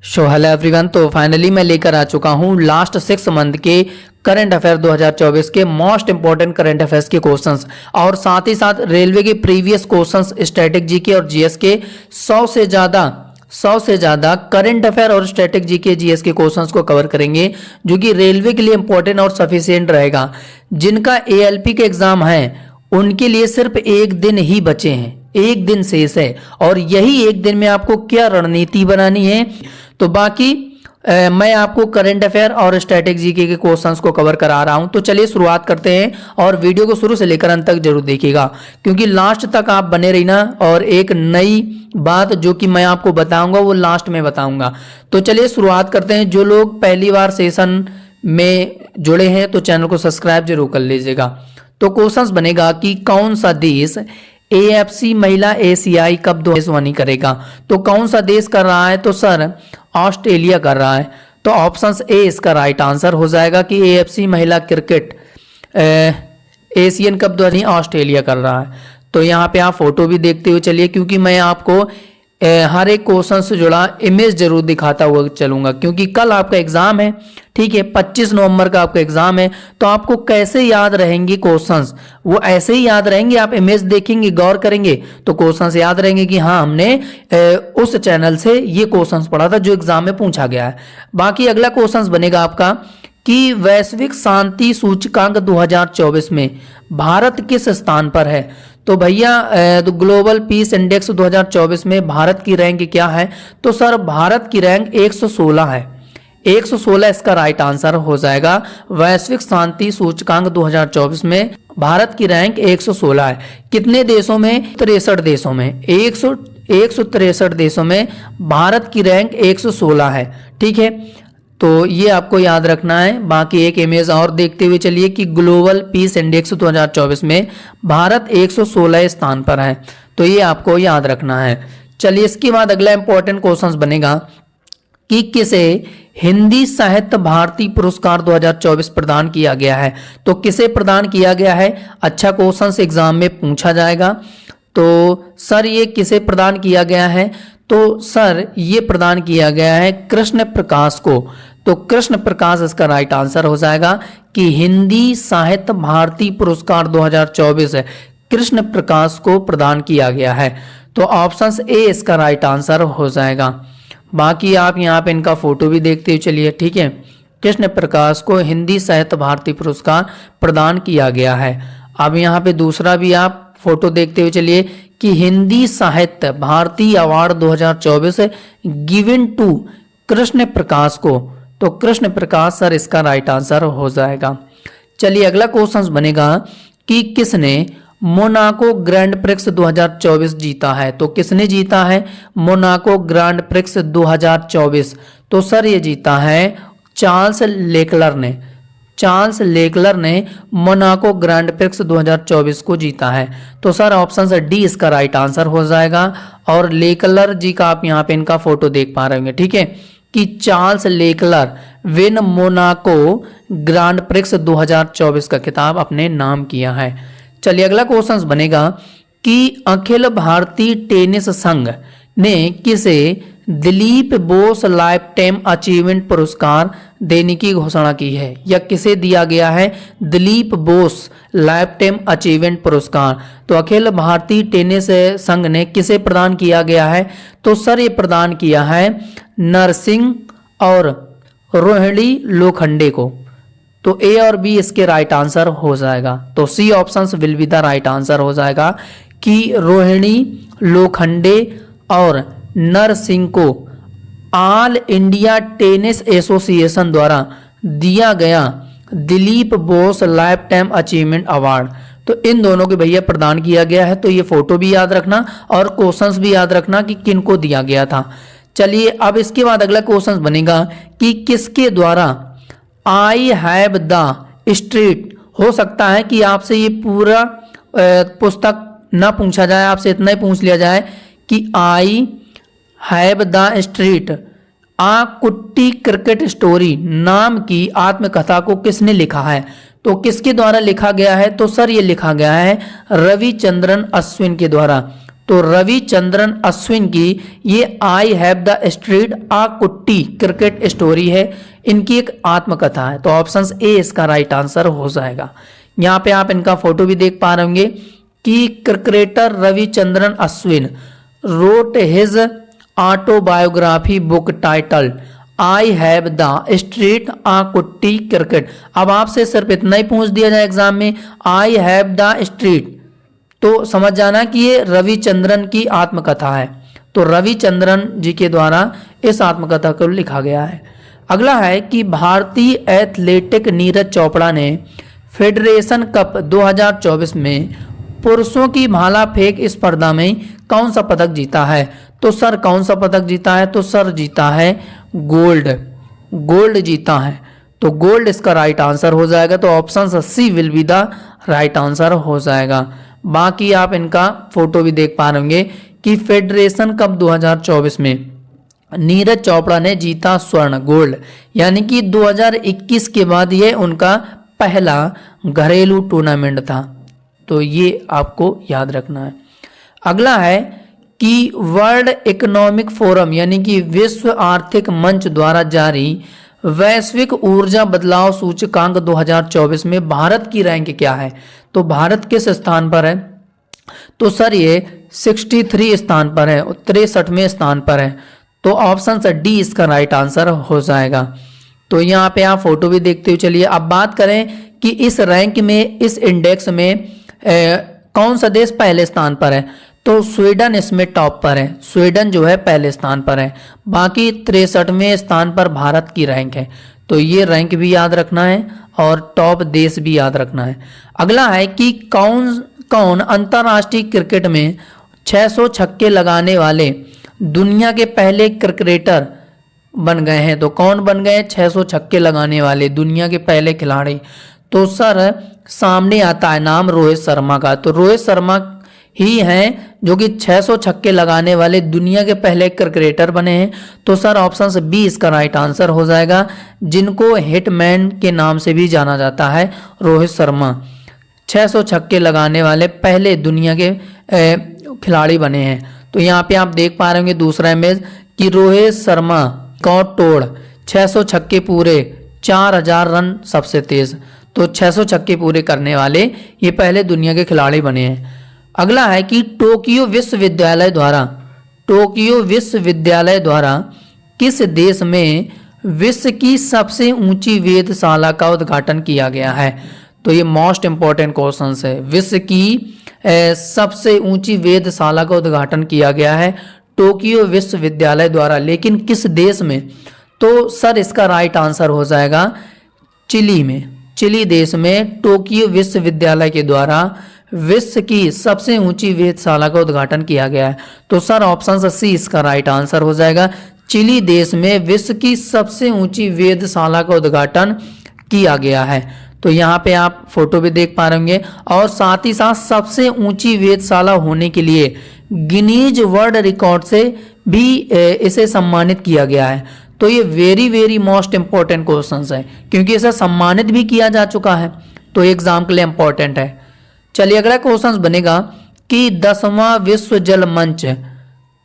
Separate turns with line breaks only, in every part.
Hello everyone. तो finally मैं लेकर आ चुका हूँ लास्ट 6 मंथ के करंट अफेयर 2024 के मोस्ट इंपॉर्टेंट करंट अफेयर्स के क्वेश्चंस और साथ ही साथ रेलवे के प्रीवियस क्वेश्चंस, स्टैटिक जीके और जीएस के 100 से ज़्यादा करंट अफेयर और स्टैटिक जीके जीएस के क्वेश्चंस को कवर करेंगे, जो कि रेलवे के लिए इंपॉर्टेंट और सफिशिएंट रहेगा। जिनका एएलपी के एग्जाम है उनके लिए सिर्फ एक दिन ही बचे हैं, एक दिन शेष है और यही एक दिन में आपको क्या रणनीति बनानी है। तो बाकी मैं आपको करंट अफेयर और स्टैटिक जीके के क्वेश्चंस को कवर करा रहा हूं। तो चलिए शुरुआत करते हैं और वीडियो को शुरू से लेकर अंत तक जरूर देखिएगा, क्योंकि लास्ट तक आप बने रहिना और एक नई बात जो कि मैं आपको बताऊंगा वो लास्ट में बताऊंगा। तो चलिए शुरुआत करते हैं। जो लोग पहली बार सेशन में जुड़े हैं तो चैनल को सब्सक्राइब जरूर कर लीजिएगा। तो क्वेश्चंस बनेगा कि कौन सा देश एएफसी महिला एशियाई कप 2021 करेगा। तो कौन सा देश कर रहा है? तो सर ऑस्ट्रेलिया कर रहा है। तो ऑप्शन ए इसका राइट आंसर हो जाएगा कि एएफसी महिला क्रिकेट एशियन कप 2021 ऑस्ट्रेलिया कर रहा है। तो यहाँ पे आप फोटो भी देखते हुए चलिए, क्योंकि मैं आपको हर एक क्वेश्चन से जुड़ा इमेज जरूर दिखाता हुआ चलूंगा, क्योंकि कल आपका एग्जाम है, ठीक है, 25 नवंबर का आपका एग्जाम है। तो आपको कैसे याद रहेंगे क्वेश्चंस? वो ऐसे ही याद रहेंगे, आप इमेज देखेंगे, गौर करेंगे तो क्वेश्चंस याद रहेंगे कि हाँ हमने उस चैनल से ये क्वेश्चंस पढ़ा था जो एग्जाम में पूछा गया है। बाकी अगला क्वेश्चंस बनेगा आपका कि वैश्विक शांति सूचकांक 2024 में भारत किस स्थान पर है। तो भैया तो ग्लोबल पीस इंडेक्स 2024 में भारत की रैंक क्या है? तो सर भारत की रैंक 116 है। 116 इसका राइट आंसर हो जाएगा। वैश्विक शांति सूचकांक 2024 में भारत की रैंक 116 है। कितने देशों में? 63 देशों में। 163 देशों में भारत की रैंक 116 है, ठीक है। तो ये आपको याद रखना है। बाकी एक इमेज और देखते हुए चलिए कि ग्लोबल पीस इंडेक्स 2024 में भारत 116 स्थान पर है। तो ये आपको याद रखना है। चलिए इसके बाद अगला इंपॉर्टेंट क्वेश्चन बनेगा कि किसे हिंदी साहित्य भारती पुरस्कार 2024 प्रदान किया गया है। तो किसे प्रदान किया गया है? अच्छा क्वेश्चन एग्जाम में पूछा जाएगा। तो सर ये किसे प्रदान किया गया है? तो सर ये प्रदान किया गया है कृष्ण प्रकाश को। तो कृष्ण प्रकाश इसका राइट आंसर हो जाएगा कि हिंदी साहित्य भारती पुरस्कार 2024 कृष्ण प्रकाश को प्रदान किया गया है। तो ऑप्शन ए इसका राइट आंसर हो जाएगा। बाकी आप यहाँ पे इनका फोटो भी देखते हुए चलिए, ठीक है। कृष्ण प्रकाश को हिंदी साहित्य भारती पुरस्कार प्रदान किया गया है। अब यहाँ पे दूसरा भी आप फोटो देखते हुए चलिए कि Hindi Sahitya Bharati award 2024 given to Krishna Prakash को। तो कृष्ण प्रकाश सर इसका राइट आंसर हो जाएगा। चलिए अगला क्वेश्चन बनेगा कि किसने मोनाको ग्रैंड प्रिक्स 2024 जीता है। तो किसने जीता है मोनाको ग्रैंड प्रिक्स 2024? तो सर ये जीता है चार्ल्स लेकलर ने। चार्ल्स लेकलर ने मोनाको ग्रैंड प्रिक्स 2024 को जीता है। तो सर ऑप्शन डी इसका राइट आंसर हो जाएगा। और लेकलर जी का आप यहाँ पे इनका फोटो देख पा रहे होंगे, ठीक है, कि Charles Leclerc win Monaco Grand Prix 2024 का खिताब अपने नाम किया है। चलिए अगला क्वेश्चन बनेगा कि अखिल भारतीय टेनिस संघ ने किसे Dilip Bose life time achievement पुरस्कार देने की घोषणा की है, या किसे दिया गया है Dilip Bose life time achievement पुरस्कार? तो अखिल भारतीय टेनिस संघ ने किसे प्रदान किया गया है? तो सर ये प्रदान किया है नरसिंह और रोहिणी लोखंडे को। तो ए और बी इसके राइट आंसर हो जाएगा। तो C option will be the right answer हो जाएगा कि रोहिणी लोखंडे और नरसिंह को ऑल इंडिया टेनिस एसोसिएशन द्वारा दिया गया Dilip Bose life time achievement award. तो इन दोनों के भैया प्रदान किया गया है। तो ये फोटो भी याद रखना और क्वेश्चंस भी याद रखना कि किनको दिया गया था। चलिए अब इसके बाद अगला क्वेश्चन बनेगा कि किसके द्वारा आई हैव द स्ट्रीट। हो सकता है कि आपसे ये पूरा पुस्तक ना पूछा जाए, आपसे इतना ही पूछ लिया जाए कि आई have the street a Kutti cricket story नाम की आत्मकथा को किसने लिखा है। तो किसके द्वारा लिखा गया है? तो सर ये लिखा गया है रविचंद्रन अश्विन के द्वारा। तो रविचंद्रन अश्विन की ये आई have the street a Kutti cricket story है, इनकी एक आत्मकथा है। तो ऑप्शन ए इसका राइट आंसर हो जाएगा। यहाँ पे आप इनका फोटो भी देख पा रहे होंगे कि cricketer Ravichandran Ashwin wrote his autobiography book title I have the street a Kutti cricket. अब आपसे सिर्फ इतना ही पूछ दिया जाए एग्जाम में, आई हैव द स्ट्रीट, तो समझ जाना कि ये रविचंद्रन की आत्मकथा है। तो रविचंद्रन जी के द्वारा इस आत्मकथा को लिखा गया है। अगला है कि भारतीय एथलेटिक नीरज चोपड़ा ने फेडरेशन कप 2024 में पुरुषों की भाला फेंक स्पर्धा में कौन सा पदक जीता है? तो सर कौन सा पदक जीता है? तो सर जीता है गोल्ड जीता है। तो गोल्ड इसका राइट आंसर हो जाएगा। तो option C will be the right answer हो जाएगा। बाकी आप इनका फोटो भी देख पा रहे होंगे कि फेडरेशन कप 2024 में नीरज चोपड़ा ने जीता स्वर्ण गोल्ड, यानी कि 2021 के बाद ये उनका पहला घरेलू टूर्नामेंट था। तो ये आपको याद रखना है। अगला है कि वर्ल्ड इकोनॉमिक फोरम यानी कि विश्व आर्थिक मंच द्वारा जारी वैश्विक ऊर्जा बदलाव सूचकांक 2024 में भारत की रैंक क्या है? तो भारत किस स्थान पर है? तो सर ये 63 स्थान पर है, 63वें स्थान पर है। तो ऑप्शन डी इसका राइट आंसर हो जाएगा। तो यहाँ पे आप फोटो भी देखते हुए चलिए। अब बात करें कि इस रैंक में, इस इंडेक्स में कौन सा देश पहले स्थान पर है? तो स्वीडन इसमें टॉप पर है, स्वीडन जो है पहले स्थान पर है। बाकी 63वें स्थान पर भारत की रैंक है। तो ये रैंक भी याद रखना है और टॉप देश भी याद रखना है। अगला है कि कौन अंतर्राष्ट्रीय क्रिकेट में 600 छक्के लगाने वाले दुनिया के पहले क्रिकेटर बन गए हैं? तो कौन बन गए 600 छक्के लगाने वाले दुनिया के पहले खिलाड़ी? तो सर सामने आता है नाम रोहित शर्मा का। तो रोहित शर्मा ही हैं जो कि 600 छक्के लगाने वाले दुनिया के पहले क्रिकेटर बने हैं। तो सर ऑप्शन बी इसका राइट आंसर हो जाएगा, जिनको हिटमैन के नाम से भी जाना जाता है। रोहित शर्मा 600 छक्के लगाने वाले पहले दुनिया के खिलाड़ी बने हैं। तो यहाँ पे आप देख पा रहे होंगे दूसरा इमेज कि रोहित शर्मा को तोड़ 600 छक्के पूरे, 4000 रन सबसे तेज। तो 600 छक्के पूरे करने वाले ये पहले दुनिया के खिलाड़ी बने हैं। अगला है कि टोक्यो विश्वविद्यालय द्वारा किस देश में विश्व की सबसे ऊंची वेधशाला का उद्घाटन किया गया है? तो ये मोस्ट इंपॉर्टेंट क्वेश्चन है। विश्व की सबसे ऊंची वेधशाला का उद्घाटन किया गया है टोक्यो विश्वविद्यालय द्वारा, लेकिन किस देश में? तो सर इसका राइट आंसर हो जाएगा चिली में। चिली देश में टोक्यो विश्वविद्यालय के द्वारा विश्व की सबसे ऊंची वेधशाला का उद्घाटन किया गया है। तो सर ऑप्शन सी इसका राइट आंसर हो जाएगा। चिली देश में विश्व की सबसे ऊंची वेधशाला का उद्घाटन किया गया है। तो यहाँ पे आप फोटो भी देख पा रहे होंगे। और साथ ही साथ सबसे ऊंची वेधशाला होने के लिए गिनीज वर्ल्ड रिकॉर्ड से भी इसे सम्मानित किया गया है। तो ये वेरी मोस्ट इंपॉर्टेंट क्वेश्चन है, क्योंकि इसे सम्मानित भी किया जा चुका है। तो एग्जाम के लिए इंपॉर्टेंट है। चलिए अगला क्वेश्चन बनेगा कि 10वां विश्व जल मंच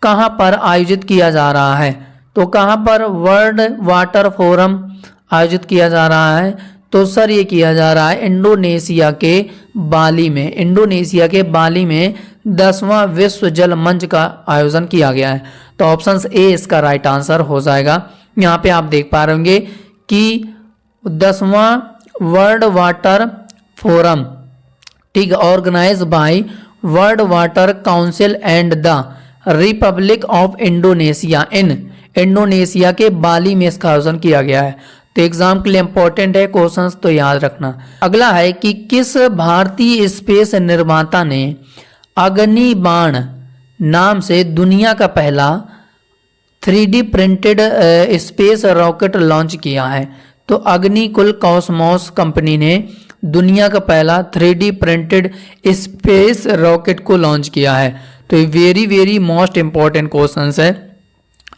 कहाँ पर आयोजित किया जा रहा है? तो कहाँ पर वर्ल्ड वाटर फोरम आयोजित किया जा रहा है? तो सर ये किया जा रहा है इंडोनेशिया के बाली में। इंडोनेशिया के बाली में 10वां विश्व जल मंच का आयोजन किया गया है। तो ऑप्शन ए इसका राइट आंसर हो जाएगा। यहाँ पे आप देख पा रहे होंगे कि 10वां वर्ल्ड वाटर फोरम, ठीक, organise by World Water Council and the Republic of Indonesia in Indonesia के बाली में इसका आयोजन किया गया है। तो एग्जाम के लिए इंपॉर्टेंट है क्वेश्चंस, तो याद रखना। अगला है कि किस भारतीय स्पेस निर्माता ने अग्निबाण नाम से दुनिया का पहला 3D printed space rocket launch किया है? तो अग्निकुल कॉस्मोस कंपनी ने दुनिया का पहला 3D प्रिंटेड स्पेस रॉकेट को लॉन्च किया है। तो ये वेरी मोस्ट इंपॉर्टेंट क्वेश्चन है।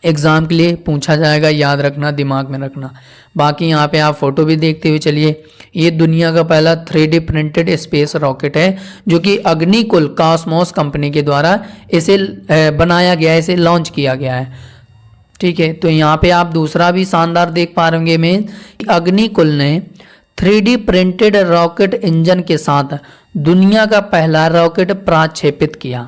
एग्ज़ाम के लिए पूछा जाएगा, याद रखना, दिमाग में रखना। बाकी यहाँ पे आप फोटो भी देखते हुए चलिए। ये दुनिया का पहला 3D प्रिंटेड स्पेस रॉकेट है जो कि अग्निकुल कॉस्मोस कंपनी के द्वारा इसे बनाया गया है, इसे लॉन्च किया गया है। ठीक है, तो यहाँ पे आप दूसरा भी शानदार देख पा रहे होंगे में अग्निकुल ने 3D प्रिंटेड रॉकेट इंजन के साथ दुनिया का पहला रॉकेट प्रक्षेपित किया।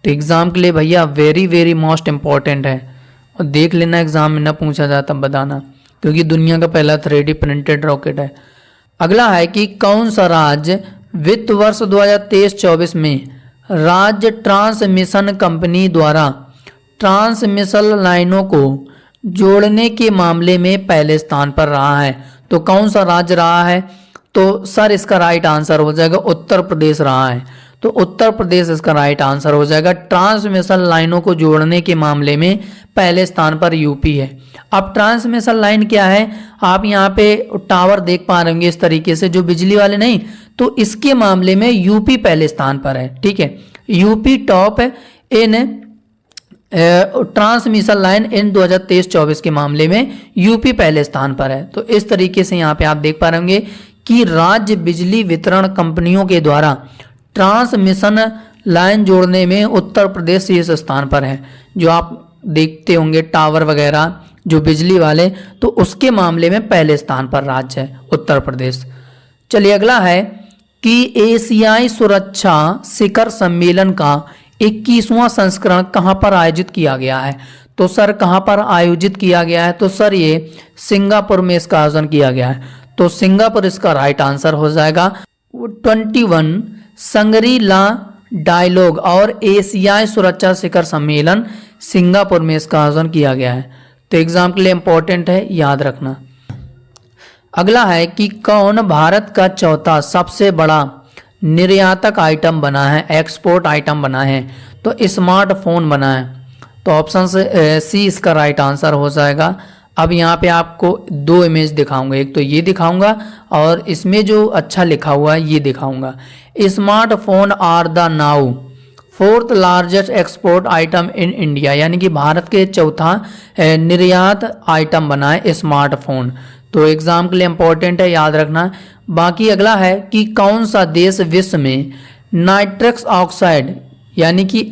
तो एग्ज़ाम के लिए भैया वेरी वेरी मोस्ट इम्पॉर्टेंट है, और देख लेना एग्ज़ाम में ना पूछा जाता बताना, क्योंकि दुनिया का पहला 3D प्रिंटेड रॉकेट है। अगला है कि कौन सा राज्य वित्त वर्ष 2023-24 में राज्य ट्रांसमिशन कंपनी द्वारा ट्रांसमिशन लाइनों को जोड़ने के मामले में पहले स्थान पर रहा है? तो कौन सा राज्य रहा है? तो सर इसका राइट आंसर हो जाएगा उत्तर प्रदेश रहा है। तो उत्तर प्रदेश इसका राइट आंसर हो जाएगा। ट्रांसमिशन लाइनों को जोड़ने के मामले में पहले स्थान पर यूपी है। अब ट्रांसमिशन लाइन क्या है, आप यहाँ पे टावर देख पा रहे होंगे इस तरीके से, जो बिजली वाले नहीं, तो इसके मामले में यूपी पहले स्थान पर है। ठीक है, यूपी टॉप है इन ट्रांसमिशन लाइन इन 2023-24 के मामले में यूपी पहले स्थान पर है। तो इस तरीके से यहाँ पे आप देख पा रहे होंगे कि राज्य बिजली वितरण कंपनियों के द्वारा ट्रांसमिशन लाइन जोड़ने में उत्तर प्रदेश शीर्ष स्थान पर है। जो आप देखते होंगे टावर वगैरह जो बिजली वाले, तो उसके मामले में पहले स्थान पर राज्य है उत्तर प्रदेश। चलिए अगला है कि एशियाई सुरक्षा शिखर सम्मेलन का 21वां संस्करण कहाँ पर आयोजित किया गया है? तो सर कहाँ पर आयोजित किया गया है? तो सर ये सिंगापुर में इसका आयोजन किया गया है। तो सिंगापुर इसका राइट आंसर हो जाएगा। 21 संगरी ला डायलॉग और एशियाई सुरक्षा शिखर सम्मेलन सिंगापुर में इसका आयोजन किया गया है। तो एग्जाम के लिए इंपॉर्टेंट है, याद रखना। अगला है कि कौन भारत का चौथा सबसे बड़ा निर्यातक आइटम बना है, एक्सपोर्ट आइटम बना है? तो स्मार्टफोन बना है। तो ऑप्शन सी इसका राइट आंसर हो जाएगा। अब यहाँ पे आपको दो इमेज दिखाऊंगा, एक तो ये दिखाऊंगा और इसमें जो अच्छा लिखा हुआ है ये दिखाऊंगा। Smartphone are the now 4th largest export item in India, यानी कि भारत के चौथा निर्यात आइटम बना है स्मार्टफोन। तो एग्जाम के लिए इंपॉर्टेंट है, याद रखना। बाकी अगला है कि कौन सा देश विश्व में नाइट्रस ऑक्साइड यानी कि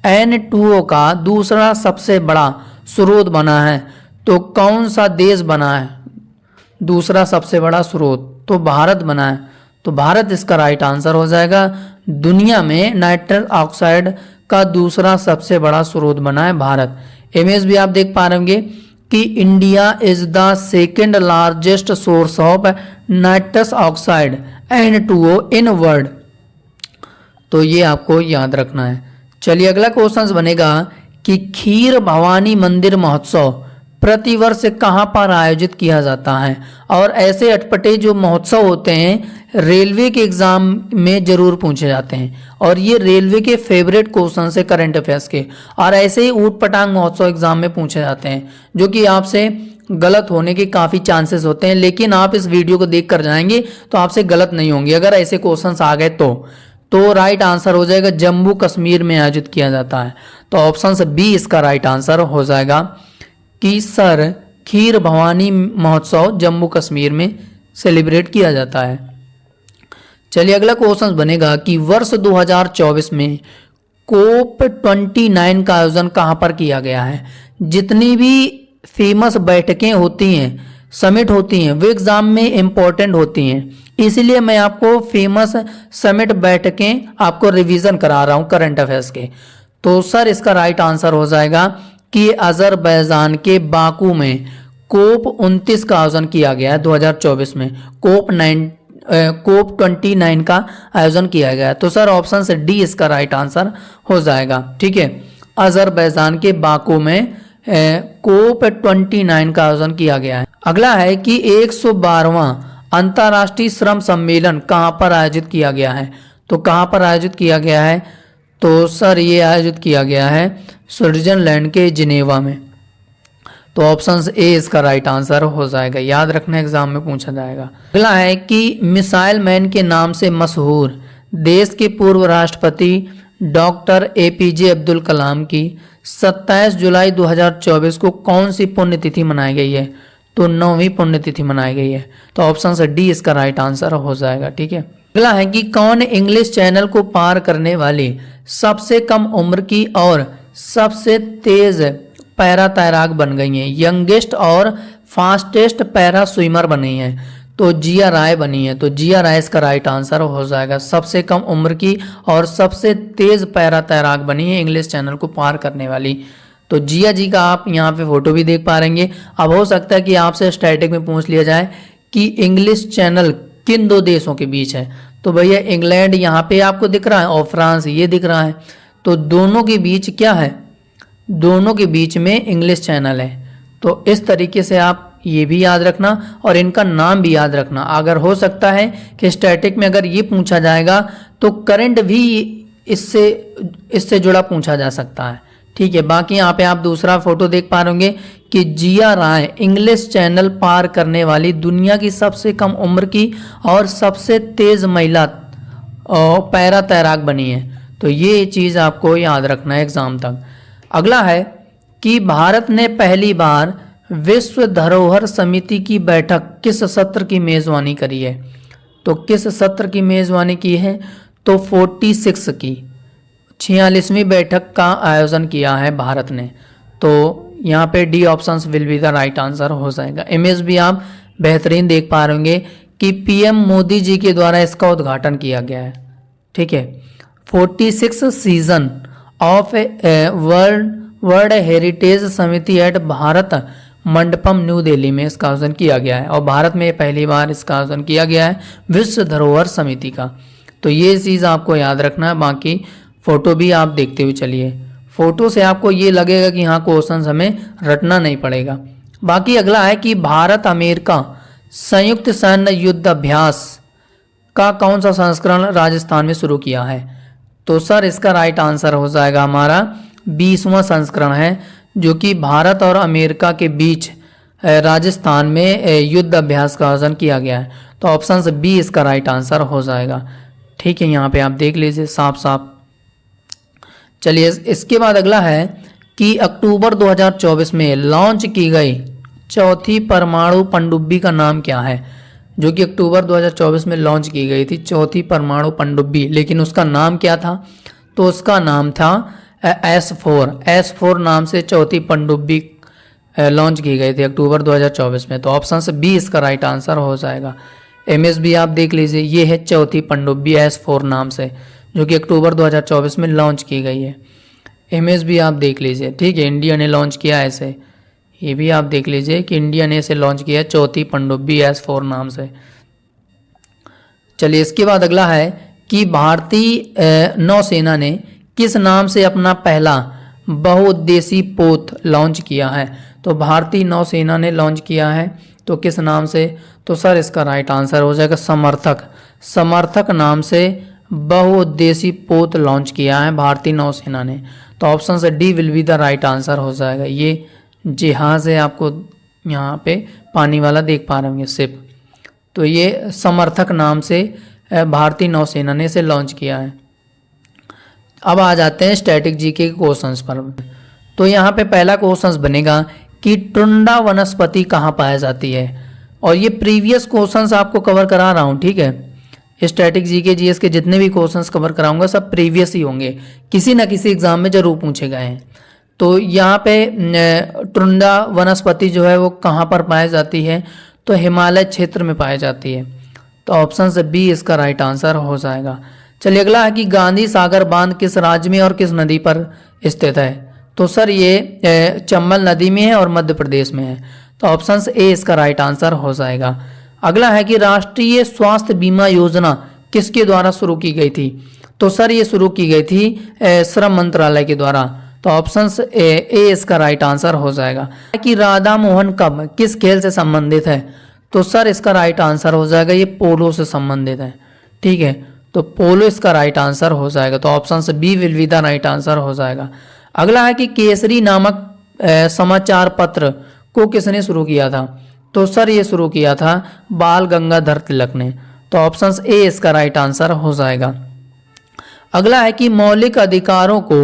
N2O का दूसरा सबसे बड़ा स्रोत बना है? तो कौन सा देश बना है दूसरा सबसे बड़ा स्रोत? तो भारत बना है। तो भारत इसका राइट आंसर हो जाएगा। दुनिया में नाइट्रस ऑक्साइड का दूसरा सबसे बड़ा स्रोत बना है भारत। इमेज भी आप देख पा रहे होंगे कि India is the second largest source of nitrous oxide N2O in world. तो ये आपको याद रखना है। चलिए अगला क्वेश्चन बनेगा कि खीर भवानी मंदिर महोत्सव प्रतिवर्ष कहाँ पर आयोजित किया जाता है? और ऐसे अटपटे जो महोत्सव होते हैं रेलवे के एग्जाम में जरूर पूछे जाते हैं, और ये रेलवे के फेवरेट क्वेश्चन से करंट अफेयर्स के, और ऐसे ही ऊट पटांग महोत्सव एग्जाम में पूछे जाते हैं, जो कि आपसे गलत होने के काफ़ी चांसेस होते हैं। लेकिन आप इस वीडियो को देख कर जाएंगे तो आपसे गलत नहीं होंगे अगर ऐसे क्वेश्चंस आ गए तो राइट आंसर हो जाएगा जम्मू कश्मीर में आयोजित किया जाता है। तो ऑप्शन बी इसका राइट आंसर हो जाएगा कि सर खीर भवानी महोत्सव जम्मू कश्मीर में सेलिब्रेट किया जाता है। चलिए अगला क्वेश्चन बनेगा कि वर्ष 2024 में कोप 29 का आयोजन कहाँ पर किया गया है? जितनी भी फेमस बैठकें होती हैं, समिट होती हैं, वो एग्जाम में इम्पोर्टेंट होती हैं, इसलिए मैं आपको फेमस समिट बैठकें आपको रिवीजन करा रहा हूँ करंट अफेयर्स के। तो सर इसका राइट आंसर हो जाएगा कि अजरबैजान के बाकू में कोप 29 का आयोजन किया गया है 2024 में। कोप 29 का आयोजन किया गया है। तो सर ऑप्शन से डी इसका राइट आंसर हो जाएगा। ठीक है, अजरबैजान के बाकू में कोप 29 का आयोजन किया गया है। अगला है कि 112वां अंतर्राष्ट्रीय श्रम सम्मेलन कहाँ पर आयोजित किया गया है? तो कहाँ पर आयोजित किया गया है? तो सर ये आयोजित किया गया है स्विट्जरलैंड के जिनेवा में। तो ऑप्शन ए इसका राइट आंसर हो जाएगा, याद रखना एग्जाम में पूछा जाएगा। अगला है कि मिसाइल मैन के नाम से मशहूर देश के पूर्व राष्ट्रपति डॉक्टर APJ अब्दुल कलाम की 27 जुलाई 2024 को कौन सी पुण्यतिथि मनाई गई है? तो 9वीं पुण्यतिथि मनाई गई है। तो ऑप्शन से डी इसका राइट आंसर हो जाएगा। ठीक है, अगला है कि कौन इंग्लिश चैनल को पार करने वाली सबसे कम उम्र की और सबसे तेज पैरा तैराक बन गई हैं? यंगेस्ट और फास्टेस्ट पैरा स्विमर बनी हैं। तो जिया राय बनी है। तो जिया राय इसका राइट आंसर हो जाएगा। सबसे कम उम्र की और सबसे तेज पैरा तैराक बनी है इंग्लिश चैनल को पार करने वाली। तो जिया जी का आप यहाँ पे फोटो भी देख पा रहेंगे। अब हो सकता है कि आपसे स्टैटिक में पूछ लिया जाए कि इंग्लिश चैनल किन दो देशों के बीच है? तो भैया इंग्लैंड यहाँ पे आपको दिख रहा है और फ्रांस ये दिख रहा है। तो दोनों के बीच क्या है? दोनों के बीच में इंग्लिश चैनल है। तो इस तरीके से आप ये भी याद रखना और इनका नाम भी याद रखना। अगर हो सकता है कि स्टैटिक में अगर ये पूछा जाएगा तो करंट भी इससे जुड़ा पूछा जा सकता है। ठीक है, बाकी यहाँ पे आप दूसरा फोटो देख पा रहे कि जिया राय इंग्लिश चैनल पार करने वाली दुनिया की सबसे कम उम्र की और सबसे तेज महिला पैरा तैराक बनी है। तो ये चीज़ आपको याद रखना है एग्जाम तक। अगला है कि भारत ने पहली बार विश्व धरोहर समिति की बैठक किस सत्र की मेजबानी करी है? तो किस सत्र की मेजबानी की है? तो 46 की 46वीं बैठक का आयोजन किया है भारत ने। तो यहाँ पे D option will be the right answer हो जाएगा। इमेज भी आप बेहतरीन देख पा रहे होंगे कि पीएम मोदी जी के द्वारा इसका उद्घाटन किया गया है। ठीक है, 46 सीजन ऑफ वर्ल्ड हेरिटेज समिति एट भारत मंडपम न्यू दिल्ली में इसका आयोजन किया गया है और भारत में पहली बार इसका आयोजन किया गया है विश्व धरोहर समिति का। तो ये चीज़ आपको याद रखना है। बाकी फोटो भी आप देखते हुए चलिए। फोटो से आपको ये लगेगा कि हाँ क्वेश्चन हमें रटना नहीं पड़ेगा। बाकी अगला है कि भारत अमेरिका संयुक्त सैन्य युद्ध अभ्यास का कौन सा संस्करण राजस्थान में शुरू किया है? तो सर इसका राइट आंसर हो जाएगा हमारा 20वां संस्करण है, जो कि भारत और अमेरिका के बीच राजस्थान में युद्ध अभ्यास का आयोजन किया गया है। तो ऑप्शन से बी इसका राइट आंसर हो जाएगा। ठीक है, यहाँ पे आप देख लीजिए साफ साफ। चलिए इसके बाद अगला है कि अक्टूबर 2024 में लॉन्च की गई चौथी परमाणु पनडुब्बी का नाम क्या है? जो कि अक्टूबर 2024 में लॉन्च की गई थी चौथी परमाणु पनडुब्बी, लेकिन उसका नाम क्या था? तो उसका नाम था S4 नाम से चौथी पनडुब्बी लॉन्च की गई थी अक्टूबर 2024 में। तो ऑप्शन से बी इसका राइट आंसर हो जाएगा। इमेज भी आप देख लीजिए, ये है चौथी पनडुब्बी S4 नाम से, जो कि अक्टूबर 2024 में लॉन्च की गई है। इमेज भी आप देख लीजिए। ठीक है, इंडिया ने लॉन्च किया है इसे। ये भी आप देख लीजिए कि इंडिया ने इसे लॉन्च किया है चौथी पनडुब्बी S4 नाम से। चलिए इसके बाद अगला है कि भारतीय नौसेना ने किस नाम से अपना पहला बहुउद्देशीय पोत लॉन्च किया है? तो भारतीय नौसेना ने लॉन्च किया है तो किस नाम से? तो सर इसका राइट आंसर हो जाएगा समर्थक नाम से बहुउद्देशीय पोत लॉन्च किया है भारतीय नौसेना ने। तो ऑप्शन से D will be the right answer हो जाएगा। ये जहाज है, आपको यहाँ पे पानी वाला देख पा रहे होंगे शिप। तो ये समर्थक नाम से भारतीय नौसेना ने इसे लॉन्च किया है। अब आ जाते हैं स्टैटिक जीके के क्वेश्चंस पर। तो यहाँ पे पहला क्वेश्चंस बनेगा कि टुंडा वनस्पति कहाँ पाई जाती है? और ये प्रीवियस क्वेश्चंस आपको कवर करा रहा हूँ। ठीक है, स्टैटिक जीके जीएस के जितने भी क्वेश्चंस कवर कराऊंगा सब प्रीवियस ही होंगे, किसी ना किसी एग्जाम में जरूर पूछे गए हैं। तो यहाँ पे टुंडा वनस्पति जो है वो कहाँ पर पाई जाती है? तो हिमालय क्षेत्र में पाई जाती है। तो ऑप्शन से बी इसका राइट आंसर हो जाएगा। चलिए अगला है कि गांधी सागर बांध किस राज्य में और किस नदी पर स्थित है? तो सर ये चंबल नदी में है और मध्य प्रदेश में है। तो ऑप्शन ए इसका राइट आंसर हो जाएगा। अगला है कि राष्ट्रीय स्वास्थ्य बीमा योजना किसके द्वारा शुरू की गई थी? तो सर ये शुरू की गई थी श्रम मंत्रालय के द्वारा। तो ऑप्शन ए इसका राइट आंसर हो जाएगा। कि राधा मोहन कप किस खेल से संबंधित है? तो सर इसका राइट आंसर हो जाएगा, ये पोलो से संबंधित है। ठीक है, तो पोलो इसका राइट आंसर हो जाएगा। तो ऑप्शन से B will be the right answer हो जाएगा। अगला है कि केसरी नामक समाचार पत्र को किसने शुरू किया था? तो सर ये शुरू किया था बाल गंगाधर तिलक ने। तो ऑप्शन ए इसका राइट आंसर हो जाएगा। अगला है कि मौलिक अधिकारों को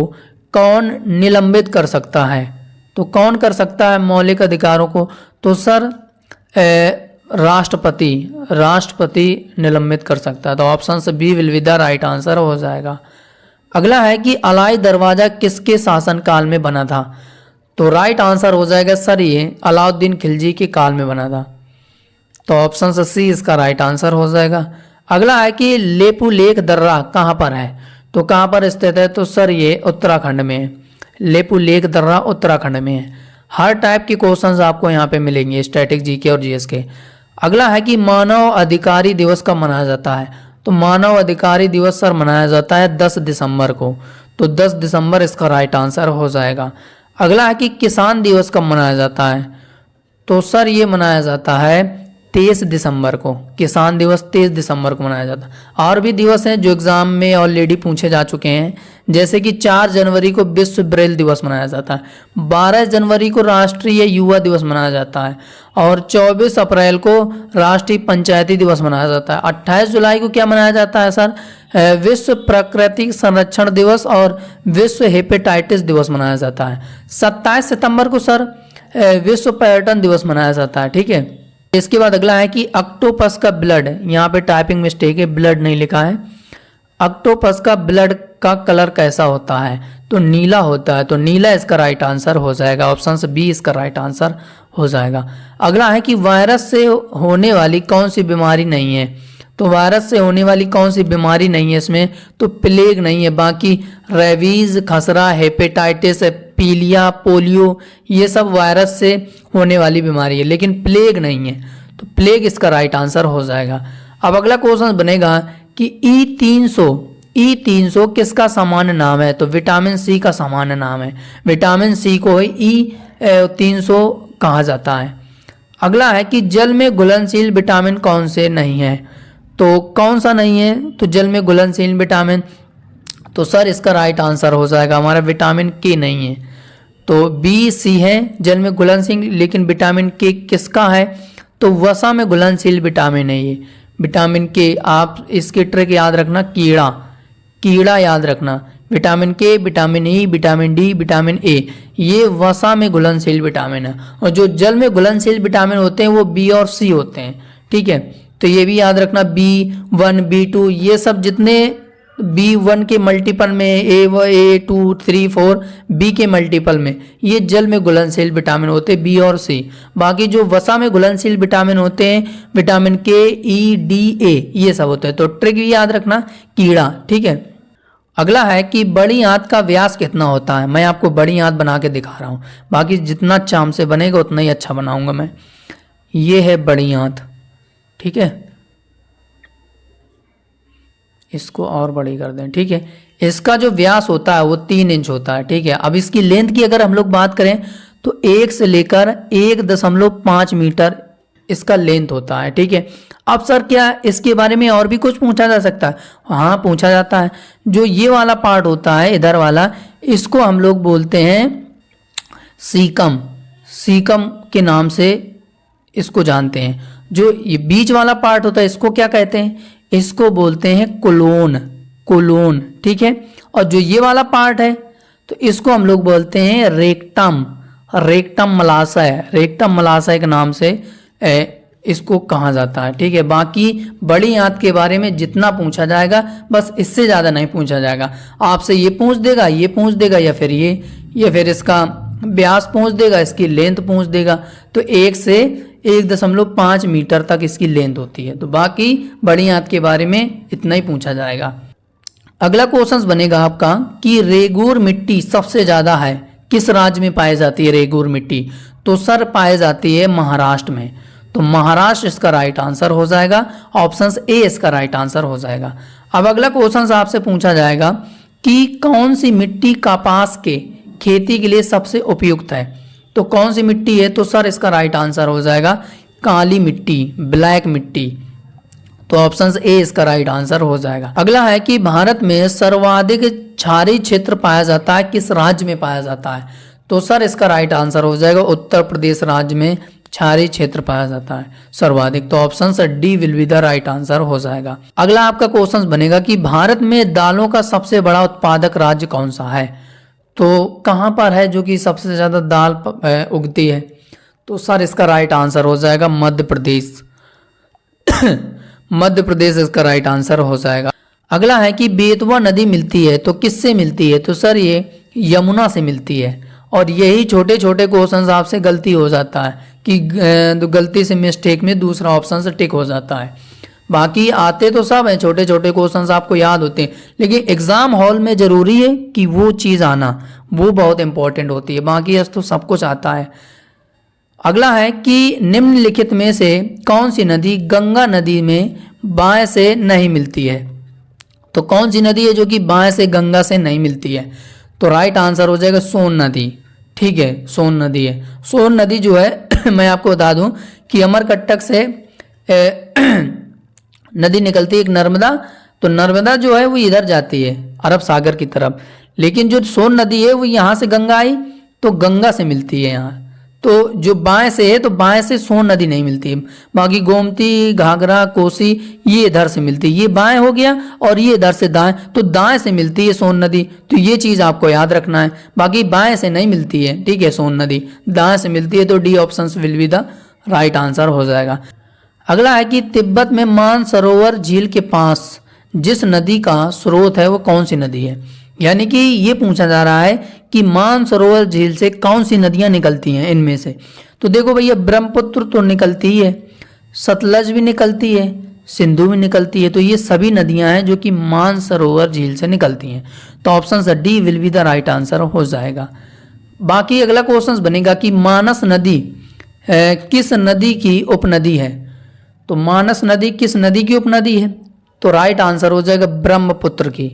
कौन निलंबित कर सकता है? तो कौन कर सकता है मौलिक अधिकारों को? तो सर राष्ट्रपति निलंबित कर सकता है। तो option B will be the right answer हो जाएगा। अगला है कि अलाई दरवाजा किसके शासनकाल में बना था? तो राइट आंसर हो जाएगा सर ये अलाउद्दीन खिलजी के काल में बना था। तो ऑप्शन सी इसका राइट आंसर हो जाएगा। अगला है कि लेपुलेख दर्रा कहाँ पर है? तो कहाँ पर स्थित है? तो सर ये उत्तराखंड में है। लेपुलेख दर्रा उत्तराखंड में है। हर टाइप के क्वेश्चंस आपको यहाँ पे मिलेंगे, स्टैटिक, जीके और जीएस के। अगला है कि मानव अधिकारी दिवस कब मनाया जाता है? तो मानव अधिकारी दिवस सर मनाया जाता है 10 दिसंबर को। तो 10 दिसंबर इसका राइट आंसर हो जाएगा। अगला है कि किसान दिवस कब मनाया जाता है? तो सर ये मनाया जाता है 23 दिसंबर को। किसान दिवस 23 दिसंबर को मनाया जाता है। और भी दिवस हैं जो एग्जाम में ऑलरेडी पूछे जा चुके हैं, जैसे कि 4 जनवरी को विश्व ब्रेल दिवस मनाया जाता है, 12 जनवरी को राष्ट्रीय युवा दिवस मनाया जाता है, और 24 अप्रैल को राष्ट्रीय पंचायती दिवस मनाया जाता है। 28 जुलाई को क्या मनाया जाता है सर? विश्व प्राकृतिक संरक्षण दिवस और विश्व हेपेटाइटिस दिवस मनाया जाता है। 27 सितंबर को सर विश्व पर्यटन दिवस मनाया जाता है। ठीक है। इसके बाद अगला है कि ऑक्टोपस का ब्लड, यहाँ पे टाइपिंग मिस्टेक है, ब्लड नहीं लिखा है। ऑक्टोपस का ब्लड का कलर कैसा होता है? तो नीला होता है। तो नीला इसका राइट आंसर हो जाएगा। ऑप्शन बी इसका राइट आंसर हो जाएगा। अगला है कि वायरस से होने वाली कौन सी बीमारी नहीं है? तो वायरस से होने वाली कौन सी बीमारी नहीं है इसमें? तो प्लेग नहीं है। बाकी रेबीज, खसरा, हेपेटाइटिस, पीलिया, पोलियो, ये सब वायरस से होने वाली बीमारी है, लेकिन प्लेग नहीं है। तो प्लेग इसका राइट आंसर हो जाएगा। अब अगला क्वेश्चन बनेगा कि E300 किसका सामान्य नाम है? तो विटामिन सी का सामान्य नाम है। विटामिन सी को E300 कहा जाता है। अगला है कि जल में घुलनशील विटामिन कौन से नहीं है? तो कौन सा नहीं है? तो जल में घुलनशील विटामिन, तो सर इसका राइट आंसर हो जाएगा हमारा विटामिन के नहीं है। तो बी सी है जल में घुलनशील, लेकिन विटामिन के किसका है? तो वसा में घुलनशील विटामिन है ये विटामिन के। आप इसकी ट्रिक याद रखना, कीड़ा याद रखना। विटामिन के, vitamin E, vitamin D, vitamin A, ये वसा में घुलनशील विटामिन है। और जो जल में घुलनशील विटामिन होते हैं वो बी और सी होते हैं। ठीक है। तो ये भी याद रखना, B1, B2, ये सब जितने B1 के मल्टीपल में, A2, 3, 4, B के मल्टीपल में, ये जल में घुलनशील विटामिन होते हैं, बी और सी। बाकी जो वसा में घुलनशील विटामिन होते हैं, विटामिन के, ई, डी, ए, ये सब होते हैं। तो ट्रिक भी याद रखना, कीड़ा। ठीक है। अगला है कि बड़ी आंत का व्यास कितना होता है? मैं आपको बड़ी आंत बना के दिखा रहा हूँ, बाकी जितना अच्छा हमसे बनेगा उतना ही अच्छा बनाऊंगा मैं। ये है बड़ी आंत। ठीक है। इसको और बड़ी कर दें। ठीक है। इसका जो व्यास होता है वो 3 इंच होता है। ठीक है। अब इसकी लेंथ की अगर हम लोग बात करें तो 1 से लेकर 1.5 मीटर इसका लेंथ होता है। ठीक है। अब सर क्या इसके बारे में और भी कुछ पूछा जा सकता है? हाँ, पूछा जाता है। जो ये वाला पार्ट होता है इधर वाला, इसको हम लोग बोलते हैं सीकम। सीकम के नाम से इसको जानते हैं। जो ये बीच वाला पार्ट होता है इसको क्या कहते हैं? इसको बोलते हैं कोलोन। ठीक है। और जो ये वाला पार्ट है तो इसको हम लोग बोलते हैं रेक्टम मलाशय के नाम से इसको कहा जाता है। ठीक है। बाकी बड़ी आंत के बारे में जितना पूछा जाएगा बस इससे ज़्यादा नहीं पूछा जाएगा। आपसे ये पूछ देगा, ये पूछ देगा, या फिर ये फिर इसका व्यास पूछ देगा, इसकी लेंथ पूछ देगा। तो 1 से 1.5 मीटर तक इसकी लेंथ होती है। तो बाकी बड़ी आंत के बारे में इतना ही पूछा जाएगा। अगला क्वेश्चन बनेगा आपका कि रेगूर मिट्टी सबसे ज़्यादा है किस राज्य में पाई जाती है? रेगूर मिट्टी तो सर पाई जाती है महाराष्ट्र में। तो महाराष्ट्र इसका राइट आंसर हो जाएगा। ऑप्शन ए इसका राइट आंसर हो जाएगा। अब अगला क्वेश्चन आपसे पूछा जाएगा कि कौन सी मिट्टी कपास के खेती के लिए सबसे उपयुक्त है? तो कौन सी मिट्टी है? तो सर इसका राइट आंसर हो जाएगा काली मिट्टी, ब्लैक मिट्टी। तो ऑप्शन ए इसका राइट आंसर हो जाएगा। अगला है कि भारत में सर्वाधिक क्षारीय क्षेत्र पाया जाता है किस राज्य में पाया जाता है? तो सर इसका राइट आंसर हो जाएगा उत्तर प्रदेश राज्य में क्षारीय क्षेत्र पाया जाता है सर्वाधिक। तो option D will be the right answer हो जाएगा। अगला आपका क्वेश्चन बनेगा कि भारत में दालों का सबसे बड़ा उत्पादक राज्य कौन सा है? तो कहाँ पर है जो कि सबसे ज़्यादा दाल उगती है? तो सर इसका राइट आंसर हो जाएगा मध्य प्रदेश। मध्य प्रदेश इसका राइट आंसर हो जाएगा। अगला है कि बेतवा नदी मिलती है तो किससे मिलती है? तो सर ये यमुना से मिलती है। और यही छोटे छोटे क्वेश्चंस आपसे गलती हो जाता है कि गलती से मिस्टेक में दूसरा ऑप्शन से टिक हो जाता है। बाकी आते तो सब हैं, छोटे छोटे क्वेश्चंस आपको याद होते हैं, लेकिन एग्जाम हॉल में जरूरी है कि वो चीज़ आना, वो बहुत इंपॉर्टेंट होती है। बाकी तो सब कुछ आता है। अगला है कि निम्नलिखित में से कौन सी नदी गंगा नदी में बाएं से नहीं मिलती है? तो कौन सी नदी है जो कि बाएं से गंगा से नहीं मिलती है? तो राइट आंसर हो जाएगा सोन नदी। ठीक है, सोन नदी है। सोन नदी जो है मैं आपको बता दूं कि अमरकंटक से नदी निकलती है एक नर्मदा। तो नर्मदा जो है वो इधर जाती है अरब सागर की तरफ, लेकिन जो सोन नदी है वो यहाँ से गंगा आई तो गंगा से मिलती है यहाँ। तो जो बाएं से है तो बाएं से सोन नदी नहीं मिलती है। बाकी गोमती, घाघरा, कोसी ये इधर से मिलती है। ये बाएं हो गया और ये इधर से दाएं, तो दाएं से मिलती है सोन नदी। तो ये चीज़ आपको याद रखना है। बाकी बाएं से नहीं मिलती है, ठीक है, सोन नदी दाएं से मिलती है। तो D option will be the right answer हो जाएगा। अगला है कि तिब्बत में मानसरोवर झील के पास जिस नदी का स्रोत है वो कौन सी नदी है? यानी कि ये पूछा जा रहा है कि मानसरोवर झील से कौन सी नदियां निकलती हैं इनमें से। तो देखो भैया, ब्रह्मपुत्र तो निकलती ही है, सतलज भी निकलती है, सिंधु भी निकलती है। तो ये सभी नदियां हैं जो कि मानसरोवर झील से निकलती हैं। तो option D will be the right answer हो जाएगा। बाकी अगला क्वेश्चन बनेगा कि मानस नदी किस नदी की उपनदी है? तो मानस नदी किस नदी की उपनदी है? तो राइट आंसर हो जाएगा ब्रह्मपुत्र की,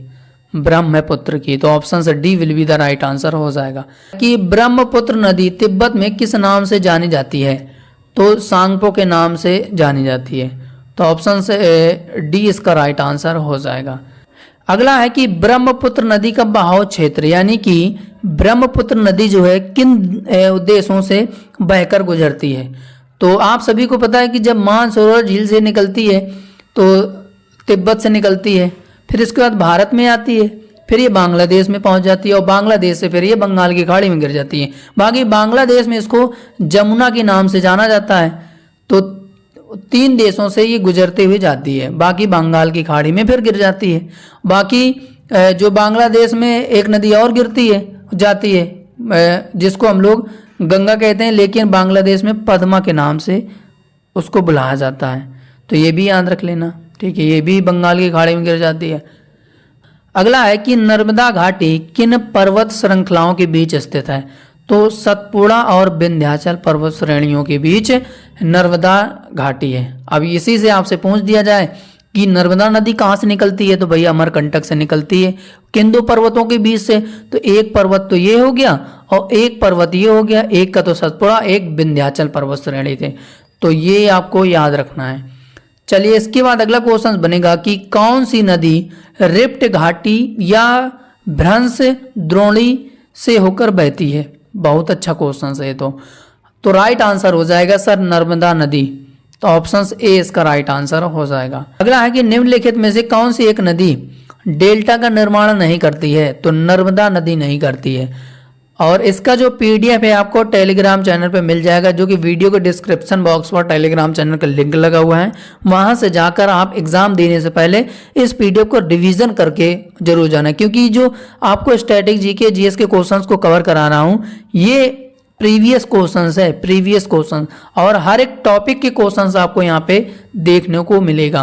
ब्रह्मपुत्र की। तो ऑप्शन से D will be the right answer हो जाएगा। कि ब्रह्मपुत्र नदी तिब्बत में किस नाम से जानी जाती है? तो सांगपो के नाम से जानी जाती है। तो ऑप्शन से डी इसका राइट आंसर हो जाएगा। अगला है कि ब्रह्मपुत्र नदी का बहाव क्षेत्र, यानी कि ब्रह्मपुत्र नदी जो है किन देशों से बहकर गुजरती है? तो आप सभी को पता है कि जब मानसरोवर झील से निकलती है तो तिब्बत से निकलती है, फिर इसके बाद भारत में आती है, फिर ये बांग्लादेश में पहुंच जाती है और बांग्लादेश से फिर ये बंगाल की खाड़ी में गिर जाती है। बाकी बांग्लादेश में इसको जमुना के नाम से जाना जाता है। तो 3 देशों से ये गुजरते हुए जाती है, बाकी बंगाल की खाड़ी में फिर गिर जाती है। बाकी जो बांग्लादेश में एक नदी और गिरती है जाती है जिसको हम लोग गंगा कहते हैं, लेकिन बांग्लादेश में पद्मा के नाम से उसको बुलाया जाता है। तो ये भी याद रख लेना, ठीक है, ये भी बंगाल की खाड़ी में गिर जाती है। अगला है कि नर्मदा घाटी किन पर्वत श्रृंखलाओं के बीच स्थित है? तो सतपुड़ा और विंध्याचल पर्वत श्रेणियों के बीच नर्मदा घाटी है। अब इसी से आपसे पूछ दिया जाए कि नर्मदा नदी कहाँ से निकलती है? तो भैया अमरकंटक से निकलती है। किन 2 पर्वतों के बीच से? तो एक पर्वत तो ये हो गया और एक पर्वत ये हो गया। एक का तो सतपुड़ा, एक विंध्याचल पर्वत श्रेणी थे। तो ये आपको याद रखना है। चलिए, इसके बाद अगला क्वेश्चन बनेगा कि कौन सी नदी रिफ्ट घाटी या भ्रंश द्रोणी से होकर बहती है? बहुत अच्छा क्वेश्चन है। तो राइट आंसर हो जाएगा सर नर्मदा नदी। तो ऑप्शन ए इसका राइट आंसर हो जाएगा। अगला है कि निम्नलिखित में से कौन सी एक नदी डेल्टा का निर्माण नहीं करती है? तो नर्मदा नदी नहीं करती है। और इसका जो पीडीएफ है आपको टेलीग्राम चैनल पे मिल जाएगा, जो कि वीडियो के डिस्क्रिप्शन बॉक्स पर टेलीग्राम चैनल का लिंक लगा हुआ है। वहां से जाकर आप एग्जाम देने से पहले इस पीडीएफ को रिवीजन करके जरूर जाना, क्योंकि जो आपको स्टैटिक जीके जीएस के क्वेश्चंस को कवर करा रहा हूँ ये प्रीवियस क्वेश्चंस है, प्रीवियस क्वेश्चन, और हर एक टॉपिक के क्वेश्चंस आपको यहाँ पे देखने को मिलेगा।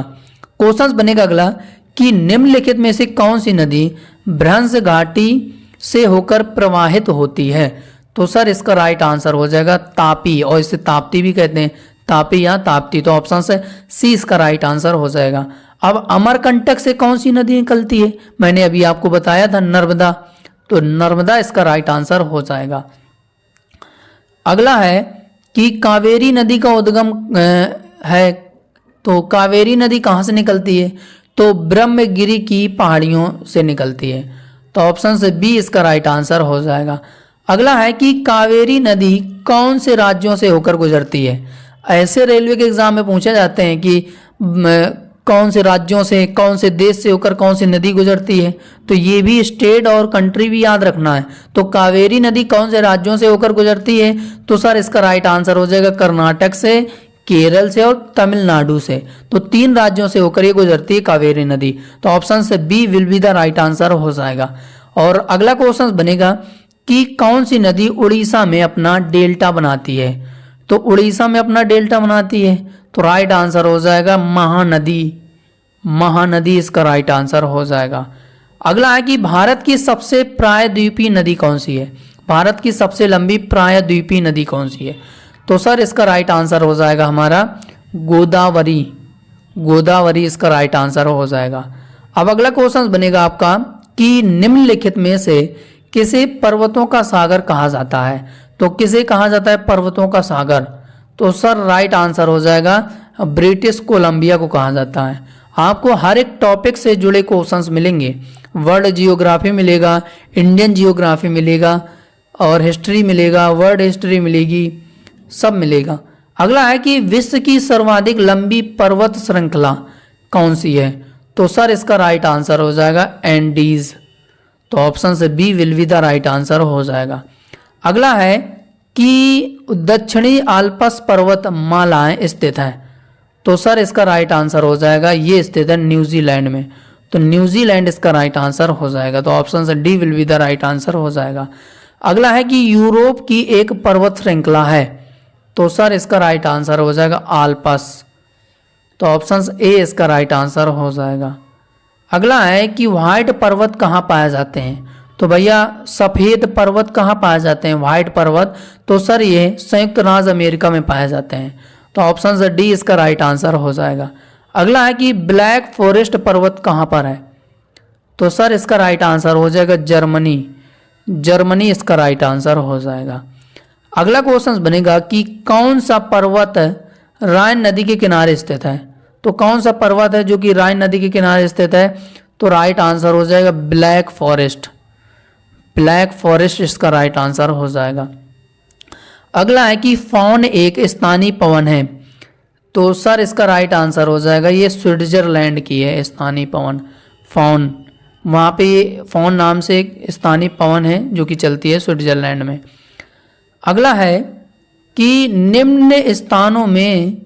क्वेश्चंस बनेगा अगला कि निम्नलिखित में से कौन सी नदी भ्रंश घाटी से होकर प्रवाहित होती है? तो सर इसका राइट आंसर हो जाएगा तापी, और इसे ताप्ती भी कहते हैं, तापी या ताप्ती। तो ऑप्शन से सी इसका राइट आंसर हो जाएगा। अब अमरकंटक से कौन सी नदी निकलती है? मैंने अभी आपको बताया था नर्मदा। तो नर्मदा इसका राइट आंसर हो जाएगा। अगला है कि कावेरी नदी का उद्गम है, तो कावेरी नदी कहाँ से निकलती है? तो ब्रह्मगिरी की पहाड़ियों से निकलती है। तो ऑप्शन से बी इसका राइट आंसर हो जाएगा। अगला है कि कावेरी नदी कौन से राज्यों से होकर गुजरती है? ऐसे रेलवे के एग्जाम में पूछे जाते हैं कि कौन से राज्यों से, कौन से देश से होकर कौन सी नदी गुजरती है, तो ये भी स्टेट और कंट्री भी याद रखना है। तो कावेरी नदी कौन से राज्यों से होकर गुजरती है, तो सर इसका राइट आंसर हो जाएगा कर्नाटक से, केरल से और तमिलनाडु से। तो 3 राज्यों से होकर ये गुजरती है कावेरी नदी। तो ऑप्शन से B will be the right answer हो जाएगा। और अगला क्वेश्चन बनेगा कि कौन सी नदी उड़ीसा में अपना डेल्टा बनाती है, तो उड़ीसा में अपना डेल्टा बनाती है, तो राइट आंसर हो जाएगा महानदी। महानदी इसका राइट आंसर हो जाएगा। अगला है कि भारत की सबसे प्रायद्वीपीय नदी कौन सी है, भारत की सबसे लंबी प्रायद्वीपीय नदी कौन सी है, तो सर इसका राइट आंसर हो जाएगा हमारा गोदावरी। गोदावरी इसका राइट आंसर हो जाएगा। अब अगला क्वेश्चन बनेगा आपका कि निम्नलिखित में से किसे पर्वतों का सागर कहा जाता है, तो किसे कहा जाता है पर्वतों का सागर, तो सर राइट आंसर हो जाएगा ब्रिटिश कोलंबिया को कहा जाता है। आपको हर एक टॉपिक से जुड़े क्वेश्चंस मिलेंगे, वर्ल्ड जियोग्राफी मिलेगा, इंडियन जियोग्राफी मिलेगा और हिस्ट्री मिलेगा, वर्ल्ड हिस्ट्री मिलेगी, सब मिलेगा। अगला है कि विश्व की सर्वाधिक लंबी पर्वत श्रृंखला कौन सी है, तो सर इसका राइट आंसर हो जाएगा एंडीज। तो ऑप्शन से B will be the right answer हो जाएगा। अगला है कि दक्षिणी आल्प्स पर्वत मालाएं स्थित है, तो सर इसका राइट आंसर हो जाएगा ये स्थित है न्यूजीलैंड में, तो न्यूजीलैंड इसका राइट आंसर हो जाएगा। तो ऑप्शन से D will be the right answer हो जाएगा। अगला है कि यूरोप की एक पर्वत श्रृंखला है, तो सर इसका राइट आंसर हो जाएगा आल्प्स, तो ऑप्शन ए इसका राइट आंसर हो जाएगा। अगला है कि व्हाइट पर्वत कहाँ पाए जाते हैं, तो भैया सफ़ेद पर्वत कहाँ पाए जाते हैं व्हाइट पर्वत, तो सर ये संयुक्त राज्य अमेरिका में पाए जाते हैं, तो ऑप्शन से डी इसका राइट आंसर हो जाएगा। अगला है कि ब्लैक फॉरेस्ट पर्वत कहाँ पर है, तो सर इसका राइट आंसर हो जाएगा जर्मनी। जर्मनी इसका राइट आंसर हो जाएगा। अगला क्वेश्चन बनेगा कि कौन सा पर्वत राइन नदी के किनारे स्थित है, तो कौन सा पर्वत है जो कि राइन नदी के किनारे स्थित है, तो राइट आंसर हो जाएगा ब्लैक फॉरेस्ट। ब्लैक फॉरेस्ट इसका राइट आंसर हो जाएगा। अगला है कि फॉन एक स्थानीय पवन है, तो सर इसका राइट आंसर हो जाएगा ये स्विट्जरलैंड की है स्थानीय पवन फॉन, वहाँ पे ये फॉन नाम से एक स्थानीय पवन है जो कि चलती है स्विट्जरलैंड में। अगला है कि निम्न स्थानों में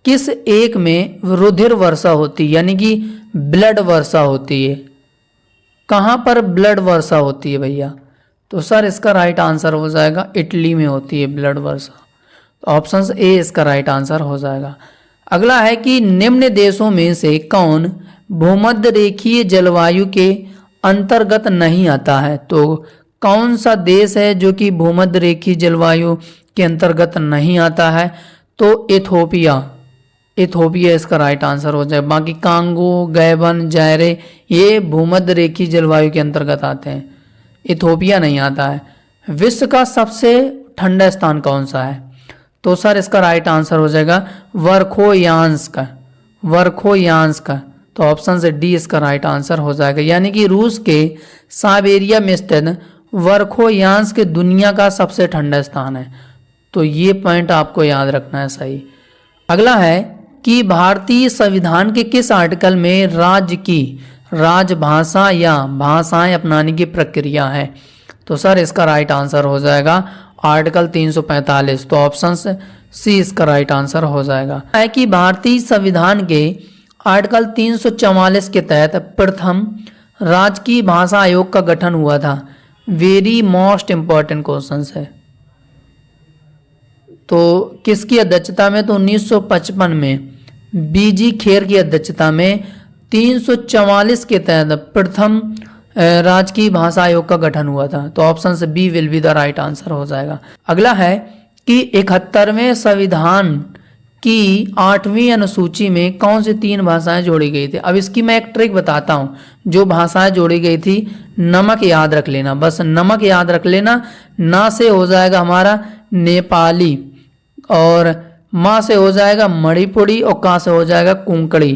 किस एक में रुधिर वर्षा होती है, यानी कि ब्लड वर्षा होती है, कहाँ पर ब्लड वर्षा होती है भैया, तो सर इसका राइट आंसर हो जाएगा इटली में होती है ब्लड वर्षा, तो ऑप्शन ए इसका राइट आंसर हो जाएगा। अगला है कि निम्न देशों में से कौन भूमध्य रेखीय जलवायु के अंतर्गत नहीं आता है, तो कौन सा देश है जो कि भूमध्य रेखीय जलवायु के अंतर्गत नहीं आता है, तो इथोपिया। इथोपिया इसका राइट आंसर हो जाए। बाकी कांगो, गैबन, जायरे ये भूमध्य रेखीय जलवायु के अंतर्गत आते हैं, इथोपिया नहीं आता है। विश्व का सबसे ठंडा स्थान कौन सा है, तो सर इसका राइट आंसर हो जाएगा वर्खोयांस्क। वर्खोयांस्क, तो ऑप्शन से डी इसका राइट आंसर हो जाएगा, यानी कि रूस के साइबेरिया में स्थित वर्खोयांस्क दुनिया का सबसे ठंडा स्थान है, तो ये पॉइंट आपको याद रखना है सही। अगला है कि भारतीय संविधान के किस आर्टिकल में राज्य की राजभाषा या भाषाएं अपनाने की प्रक्रिया है, तो सर इसका राइट आंसर हो जाएगा आर्टिकल 345, तो ऑप्शन सी इसका राइट आंसर हो जाएगा। है कि भारतीय संविधान के आर्टिकल 344 के तहत प्रथम राजकीय भाषा आयोग का गठन हुआ था। वेरी मोस्ट इंपॉर्टेंट क्वेश्चन है, तो किसकी अध्यक्षता में, तो 1955 में बीजी खेर की अध्यक्षता में 344 के तहत प्रथम राजकीय भाषा आयोग का गठन हुआ था, तो ऑप्शन से B will be the right answer हो जाएगा। अगला है कि 71वें संविधान की 8वीं अनुसूची में कौन सी 3 भाषाएं जोड़ी गई थी। अब इसकी मैं एक ट्रिक बताता हूँ, जो भाषाएं जोड़ी गई थी नमक याद रख लेना, बस नमक याद रख लेना। ना से हो जाएगा हमारा नेपाली, और माँ से हो जाएगा मणिपुरी, और का से हो जाएगा कोंकणी,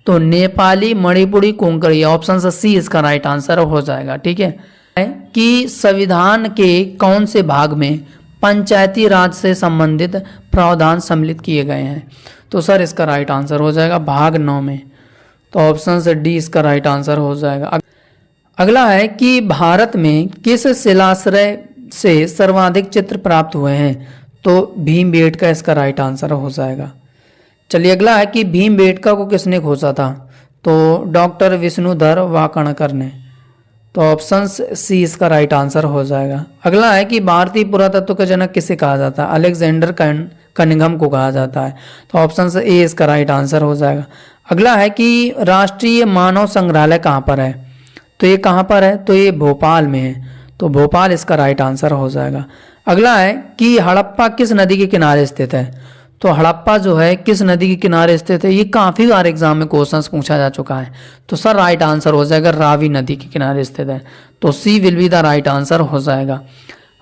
तो नेपाली, मणिपुरी, कोंकणी, ऑप्शन से सी इसका राइट आंसर हो जाएगा। ठीक है कि संविधान के कौन से भाग में पंचायती राज से संबंधित प्रावधान सम्मिलित किए गए हैं, तो सर इसका राइट आंसर हो जाएगा भाग 9 में। तो ऑप्शन से डी इसका राइट आंसर हो जाएगा। अगला है कि भारत में किस शिलाश्रय से सर्वाधिक चित्र प्राप्त हुए हैं, तो भीमबेटका इसका राइट आंसर हो जाएगा। चलिए अगला है कि भीमबेटका को किसने खोजा था, तो डॉक्टर विष्णुधर वाकणकर ने, तो ऑप्शन सी इसका राइट आंसर हो जाएगा। अगला है कि भारतीय पुरातत्व का जनक किसे कहा जाता है, अलेक्जेंडर कनिंघम को कहा जाता है, तो ऑप्शन से ए इसका राइट आंसर हो जाएगा। अगला है कि राष्ट्रीय मानव संग्रहालय कहाँ पर है, तो ये कहाँ पर है, तो ये भोपाल में है, तो भोपाल इसका राइट आंसर हो जाएगा। अगला है कि हड़प्पा किस नदी के किनारे स्थित है, तो हड़प्पा जो है किस नदी के किनारे स्थित है, ये काफ़ी बार एग्जाम में क्वेश्चंस पूछा जा चुका है, तो सर राइट आंसर हो जाएगा रावी नदी के किनारे स्थित है, तो C will be the right answer हो जाएगा।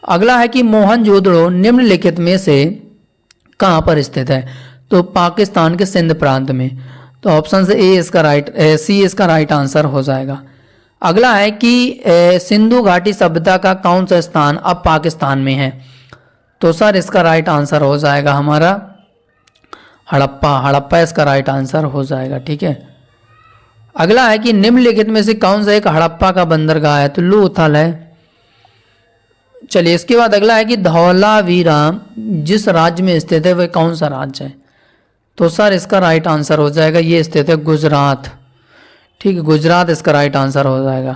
अगला है कि मोहनजोदड़ो निम्नलिखित में से कहाँ पर स्थित है, तो पाकिस्तान के सिंध प्रांत में, तो ऑप्शन से ए इसका सी इसका राइट आंसर हो जाएगा। अगला है कि सिंधु घाटी सभ्यता का कौन सा स्थान अब पाकिस्तान में है, तो सर इसका राइट आंसर हो जाएगा हमारा हड़प्पा इसका राइट आंसर हो जाएगा। ठीक है। अगला है कि निम्नलिखित में से कौन सा एक हड़प्पा का बंदरगाह है, तो लोथल है। चलिए इसके बाद अगला है कि धौलावीरा जिस राज्य में स्थित है वह कौन सा राज्य है, तो सर इसका राइट आंसर हो जाएगा, ये स्थित है गुजरात। ठीक है, गुजरात इसका राइट आंसर हो जाएगा।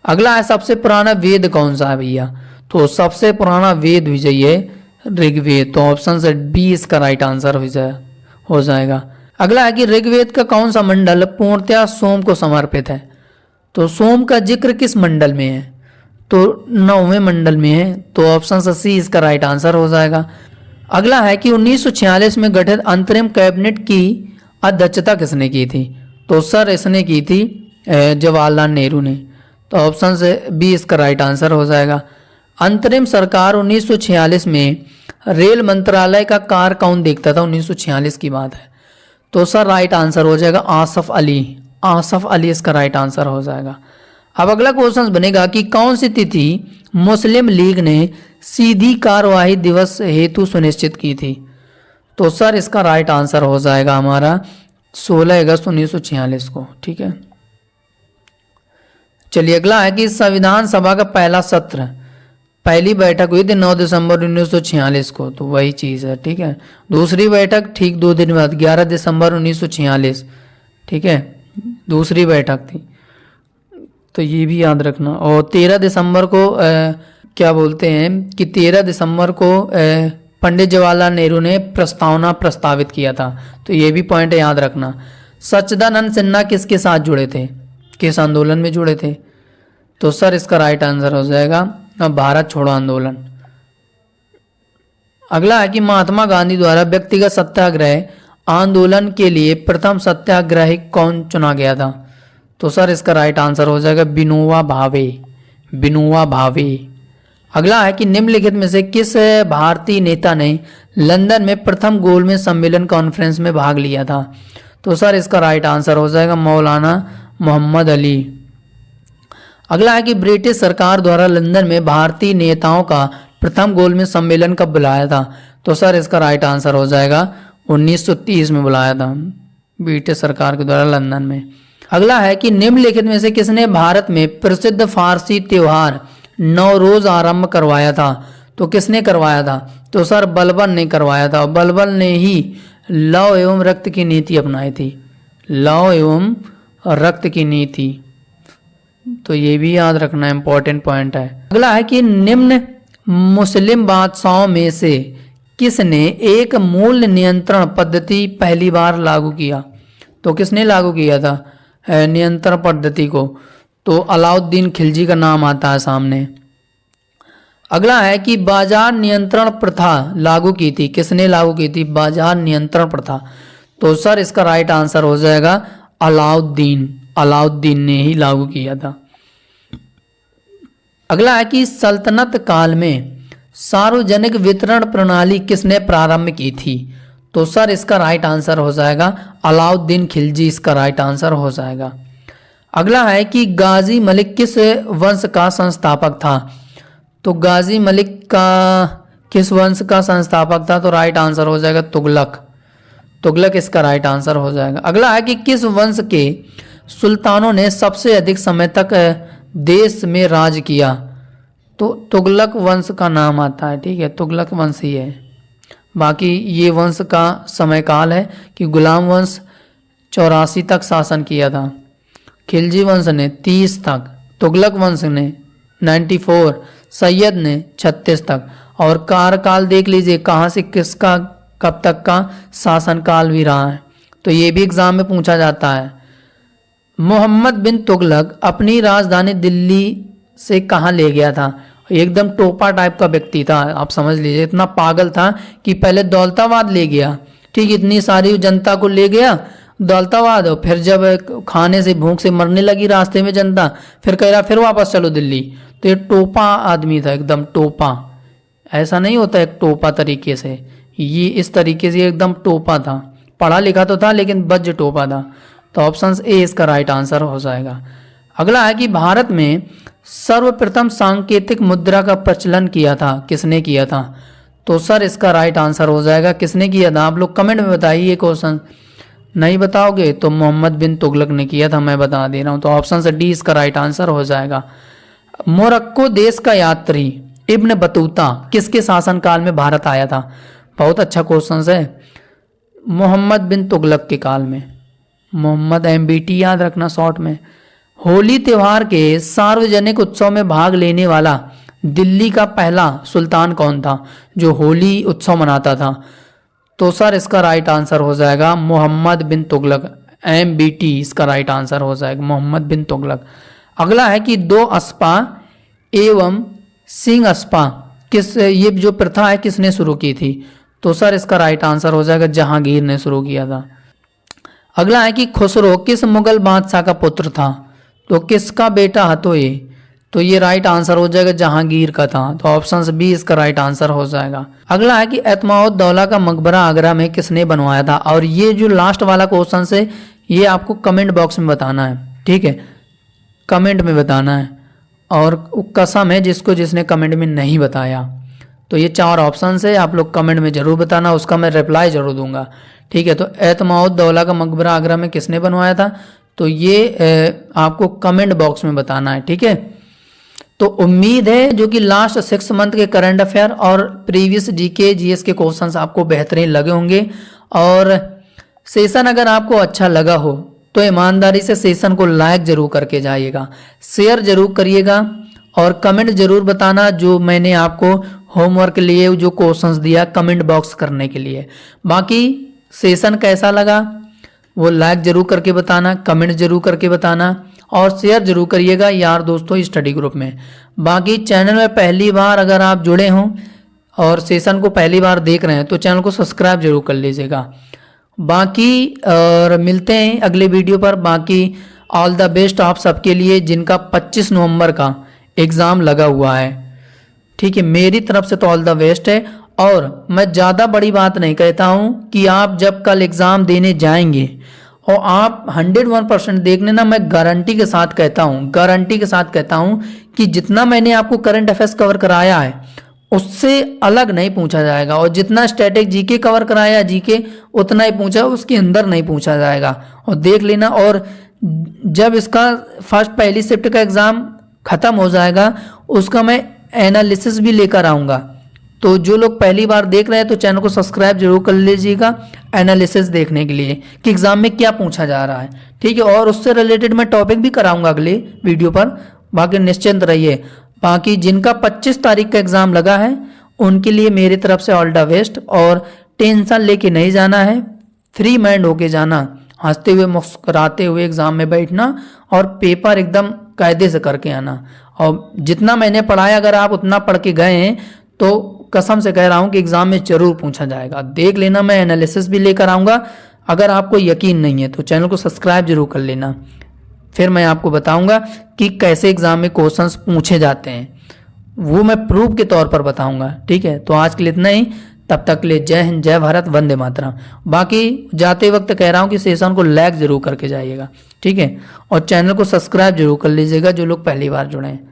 अगला है सबसे पुराना वेद कौन सा है भैया, तो सबसे पुराना वेद विजय ऋग्वेद, तो ऑप्शन से बी इसका राइट आंसर हो जाएगा। अगला है कि ऋग्वेद का कौन सा मंडल पूर्णतया सोम को समर्पित है, तो सोम का जिक्र किस मंडल में है, तो 9वें मंडल में है, तो ऑप्शन से सी इसका राइट आंसर हो जाएगा। अगला है कि 1946 में गठित अंतरिम कैबिनेट की अध्यक्षता किसने की थी, तो सर इसने की थी जवाहरलाल नेहरू ने, तो ऑप्शन से बी इसका राइट आंसर हो जाएगा। अंतरिम सरकार 1946 में रेल मंत्रालय का कार्य कौन देखता था, 1946 की बात है, तो सर राइट आंसर हो जाएगा आसफ अली इसका राइट आंसर हो जाएगा। अब अगला क्वेश्चन बनेगा कि कौन सी तिथि मुस्लिम लीग ने सीधी कार्यवाही दिवस हेतु सुनिश्चित की थी, तो सर इसका राइट आंसर हो जाएगा हमारा 16 अगस्त 1946 को। ठीक है। चलिए अगला है कि संविधान सभा का पहला सत्र पहली बैठक हुई थी 9 दिसंबर 1946 को, तो वही चीज़ है। ठीक है। दूसरी बैठक ठीक 2 दिन बाद 11 दिसंबर 1946, ठीक है, दूसरी बैठक थी, तो ये भी याद रखना। और 13 दिसंबर को क्या बोलते हैं कि 13 दिसंबर को पंडित जवाहरलाल नेहरू ने प्रस्तावना प्रस्तावित किया था, तो ये भी पॉइंट याद रखना। सच्चिदानंद सिन्हा किसके साथ जुड़े थे, किस आंदोलन में जुड़े थे, तो सर इसका राइट आंसर हो जाएगा भारत छोड़ो आंदोलन। अगला है कि महात्मा गांधी द्वारा व्यक्तिगत सत्याग्रह आंदोलन के लिए प्रथम सत्याग्रही कौन चुना गया था, तो सर इसका राइट आंसर हो जाएगा विनोबा भावे। अगला है कि निम्नलिखित में से किस भारतीय नेता ने लंदन में प्रथम गोलमेज सम्मेलन कॉन्फ्रेंस में भाग लिया था, तो सर इसका राइट आंसर हो जाएगा मौलाना मोहम्मद अली। अगला है कि ब्रिटिश सरकार द्वारा लंदन में भारतीय नेताओं का प्रथम गोलमेज सम्मेलन कब बुलाया था, तो सर इसका राइट आंसर हो जाएगा 1930 में बुलाया था ब्रिटिश सरकार के द्वारा लंदन में। अगला है कि निम्नलिखित में से किसने भारत में प्रसिद्ध फारसी त्योहार नवरोज आरंभ करवाया था, तो किसने करवाया था, तो सर बलबन ने करवाया था। बलबन ने ही लव एवं रक्त की नीति अपनाई थी, लव एवं रक्त की नीति, तो ये भी याद रखना इंपॉर्टेंट पॉइंट है। अगला है कि निम्न मुस्लिम बादशाहों में से किसने एक मूल्य नियंत्रण पद्धति पहली बार लागू किया, तो किसने लागू किया था नियंत्रण पद्धति को, तो अलाउद्दीन खिलजी का नाम आता है सामने। अगला है कि बाजार नियंत्रण प्रथा लागू की थी, किसने लागू की थी बाजार नियंत्रण प्रथा, तो सर इसका राइट आंसर हो जाएगा अलाउद्दीन ने ही लागू किया था। अगला है कि सल्तनत काल में सार्वजनिक वितरण प्रणाली किसने प्रारंभ की थी, तो सर इसका राइट आंसर हो जाएगा अलाउद्दीन खिलजी, इसका राइट आंसर हो जाएगा। अगला है कि गाजी मलिक किस वंश का संस्थापक था, तो गाजी मलिक का किस वंश का संस्थापक था, तो राइट आंसर हो जाएगा तुगलक इसका राइट आंसर हो जाएगा। अगला है कि किस वंश के सुल्तानों ने सबसे अधिक समय तक देश में राज किया? तो तुगलक वंश का नाम आता है, ठीक है, तुगलक वंश ही है। बाकी ये वंश का समय काल है कि गुलाम वंश 84 तक शासन किया था, खिलजी वंश ने 30 तक, तुगलक वंश ने 94, सैयद ने 36 तक। और कार्यकाल देख लीजिए कहाँ से किसका कब तक का शासनकाल भी रहा है, तो ये भी एग्जाम में पूछा जाता है। मोहम्मद बिन तुगलक अपनी राजधानी दिल्ली से कहाँ ले गया था? एकदम टोपा टाइप का व्यक्ति था, आप समझ लीजिए, इतना पागल था कि पहले दौलताबाद ले गया, ठीक, इतनी सारी जनता को ले गया दौलताबाद, और फिर जब खाने से भूख से मरने लगी रास्ते में जनता, फिर कह रहा फिर वापस चलो दिल्ली। तो ये टोपा आदमी था, एकदम टोपा, ऐसा नहीं होता एक टोपा तरीके से, ये इस तरीके से एकदम टोपा था, पढ़ा लिखा तो था लेकिन बज टोपा था। तो ऑप्शन ए इसका राइट आंसर हो जाएगा। अगला है कि भारत में सर्वप्रथम सांकेतिक मुद्रा का प्रचलन किया था, किसने किया था? तो सर इसका राइट आंसर हो जाएगा किसने किया था, आप लोग कमेंट में बताइए। ये क्वेश्चन नहीं बताओगे तो मोहम्मद बिन तुगलक ने किया था, मैं बता दे रहा हूँ। तो ऑप्शन से डी इसका राइट आंसर हो जाएगा। मोरक्को देश का यात्री इब्न बतूता किसके शासनकाल में भारत आया था? बहुत अच्छा क्वेश्चन है, मोहम्मद बिन तुगलक के काल में। मोहम्मद MBT याद रखना शॉर्ट में। होली त्यौहार के सार्वजनिक उत्सव में भाग लेने वाला दिल्ली का पहला सुल्तान कौन था जो होली उत्सव मनाता था? तो सर इसका राइट आंसर हो जाएगा मोहम्मद बिन तुगलक, MBT इसका राइट आंसर हो जाएगा, मोहम्मद बिन तुगलक। अगला है कि 2 अस्पा एवं सिंह अस्पा ये जो प्रथा है किसने शुरू की थी? तो सर इसका राइट आंसर हो जाएगा जहांगीर ने शुरू किया था। अगला है कि खुसरो किस मुगल बादशाह का पुत्र था? तो किसका बेटा था तो ये? तो ये राइट आंसर हो जाएगा जहांगीर का था। तो ऑप्शन बी इसका राइट आंसर हो जाएगा। अगला है कि एतमाउद्दौला का मकबरा आगरा में किसने बनवाया था? और ये जो लास्ट वाला क्वेश्चन है ये आपको कमेंट बॉक्स में बताना है, ठीक है, कमेंट में बताना है। और कसम है जिसने कमेंट में नहीं बताया। तो ये 4 ऑप्शन है, आप लोग कमेंट में ज़रूर बताना, उसका मैं रिप्लाई ज़रूर दूंगा, ठीक है। तो एतमाउद्दौला का मकबरा आगरा में किसने बनवाया था? तो ये आपको कमेंट बॉक्स में बताना है, ठीक है। तो उम्मीद है जो कि लास्ट 6 मंथ के करंट अफेयर और प्रीवियस GK GS के क्वेश्चंस आपको बेहतरीन लगे होंगे। और सेशन अगर आपको अच्छा लगा हो तो ईमानदारी से सेशन को लाइक जरूर करके जाइएगा, शेयर जरूर करिएगा और कमेंट जरूर बताना जो मैंने आपको होमवर्क लिए जो क्वेश्चंस दिया कमेंट बॉक्स करने के लिए। बाकी सेशन कैसा लगा वो लाइक जरूर करके बताना, कमेंट जरूर करके बताना और शेयर जरूर करिएगा यार दोस्तों स्टडी ग्रुप में। बाकी चैनल में पहली बार अगर आप जुड़े हों और सेशन को पहली बार देख रहे हैं तो चैनल को सब्सक्राइब जरूर कर लीजिएगा। बाकी और मिलते हैं अगले वीडियो पर। बाकी ऑल द बेस्ट आप सबके लिए जिनका 25 नवंबर का एग्ज़ाम लगा हुआ है, ठीक है, मेरी तरफ से तो ऑल द बेस्ट है। और मैं ज़्यादा बड़ी बात नहीं कहता हूँ कि आप जब कल एग्ज़ाम देने जाएंगे और आप 101% देख लेना, मैं गारंटी के साथ कहता हूँ, गारंटी के साथ कहता हूँ कि जितना मैंने आपको करंट अफेयर्स कवर कराया है उससे अलग नहीं पूछा जाएगा। और जितना स्टैटिक GK कवर कराया GK उतना ही पूछा, उसके अंदर नहीं पूछा जाएगा। और देख लेना। और जब इसका पहली शिफ्ट का एग्ज़ाम ख़त्म हो जाएगा उसका मैं एनालिसिस भी लेकर आऊँगा। तो जो लोग पहली बार देख रहे हैं तो चैनल को सब्सक्राइब जरूर कर लीजिएगा एनालिसिस देखने के लिए कि एग्ज़ाम में क्या पूछा जा रहा है, ठीक है। और उससे रिलेटेड मैं टॉपिक भी कराऊंगा अगले वीडियो पर। बाकी निश्चिंत रहिए। बाकी जिनका 25 तारीख का एग्ज़ाम लगा है उनके लिए मेरी तरफ से ऑल द बेस्ट। और टेंशन लेके नहीं जाना है, फ्री माइंड होके जाना, हंसते हुए मुस्कुराते हुए एग्ज़ाम में बैठना और पेपर एकदम कायदे से करके आना। और जितना मैंने पढ़ाया अगर आप उतना पढ़ के गए हैं तो कसम से कह रहा हूँ कि एग्ज़ाम में ज़रूर पूछा जाएगा। देख लेना, मैं एनालिसिस भी लेकर आऊँगा। अगर आपको यकीन नहीं है तो चैनल को सब्सक्राइब जरूर कर लेना, फिर मैं आपको बताऊँगा कि कैसे एग्ज़ाम में क्वेश्चंस पूछे जाते हैं, वो मैं प्रूफ के तौर पर बताऊँगा, ठीक है। तो आज के लिए इतना ही, तब तक के लिए जय हिंद, जय भारत, वंदे मातरम। बाकी जाते वक्त कह रहा हूँ कि सेशन को लाइक जरूर करके जाइएगा, ठीक है। और चैनल को सब्सक्राइब जरूर कर लीजिएगा जो लोग पहली बार जुड़े हैं।